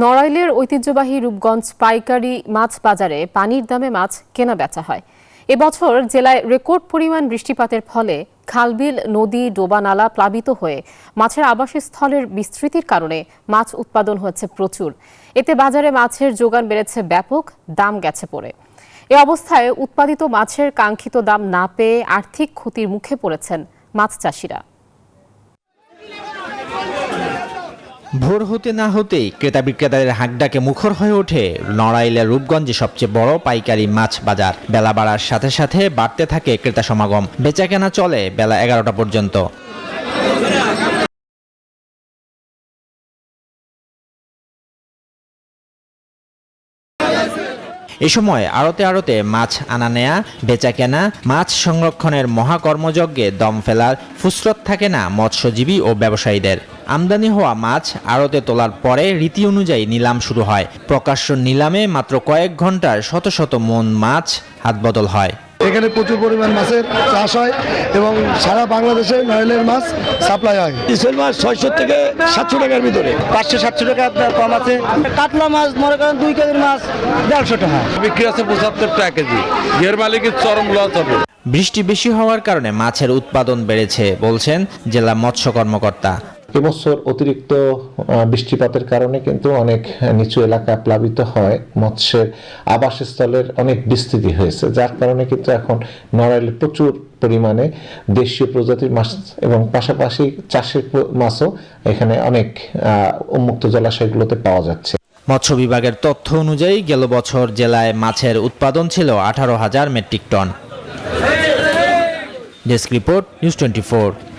নড়াইলের ঐতিহ্যবাহী রূপগঞ্জ পাইকারি মাছ বাজারে পানির দামে মাছ কেনা বেচা হয়। এবছর জেলায় রেকর্ড পরিমাণ বৃষ্টিপাতের ফলে খালবিল, নদী, ডোবা-নালা প্লাবিত হয়ে মাছের আবাসস্থলের বিস্তৃতির কারণে মাছ উৎপাদন হচ্ছে প্রচুর। এতে বাজারে মাছের যোগান বেড়েছে ব্যাপক, দাম গেছে পড়ে। এ অবস্থায় উৎপাদিত মাছের কাঙ্ক্ষিত দাম না পেয়ে আর্থিক ক্ষতির মুখে পড়েছেন মাছ চাষিরা। ভোর হতে না হতেই ক্রেতা বিক্রেতাদের হাঁকডাকে মুখর হয়ে ওঠে নড়াইলের রূপগঞ্জে সবচেয়ে বড় পাইকারি মাছ বাজার। বেলা বাড়ার সাথে সাথে বাড়তে থাকে ক্রেতা সমাগম। বেচাকেনা চলে বেলা 11টা পর্যন্ত। এ সময় আড়তে আড়তে মাছ আনা নেয়া, বেচাকেনা, মাছ সংরক্ষণের মহাকর্মযজ্ঞে দম ফেলার ফুসরত থাকে না মৎস্যজীবী ও ব্যবসায়ীদের। আমদানি হওয়া মাছ আড়তে তোলার পরে রীতি অনুযায়ী নিলাম শুরু হয়। প্রকাশ্য নিলামে মাত্র কয়েক ঘন্টার শত শত মন মাছ হাতবদল হয়। এখানে প্রচুর পরিমাণ মাছের চাষ হয় এবং সারা বাংলাদেশে নড়াইলের মাছ সাপ্লাই হয়। ইসেল মাছ 600 থেকে 700 টাকার ভিতরে, 500-700 টাকা কম আছে। কাতলা মাছ মনে করেন 2 কেজির মাছ 150 টাকা বিক্রি আছে 75 টাকা কেজি। এর মালিকের চরম লস হবে। বৃষ্টি বেশি হওয়ার কারণে মাছের উৎপাদন বেড়েছে বলছেন জেলা মৎস্য কর্মকর্তা। এবছর অতিরিক্ত বৃষ্টিপাতের কারণে কিন্তু অনেক নিচু এলাকা প্লাবিত হয়, মৎস্যের আবাসস্থলের অনেক বিস্তৃতি হয়েছে, যার কারণে কিন্তু এখন নড়াইলে প্রচুর পরিমাণে দেশীয় প্রজাতির মাছ এবং পাশাপাশি চাষের মাছও এখানে অনেক উন্মুক্ত জলাশয়গুলোতে পাওয়া যাচ্ছে। মৎস্য বিভাগের তথ্য অনুযায়ী গেল বছর জেলায় মাছের উৎপাদন ছিল 18,000 metric ton. Desk report, news 24।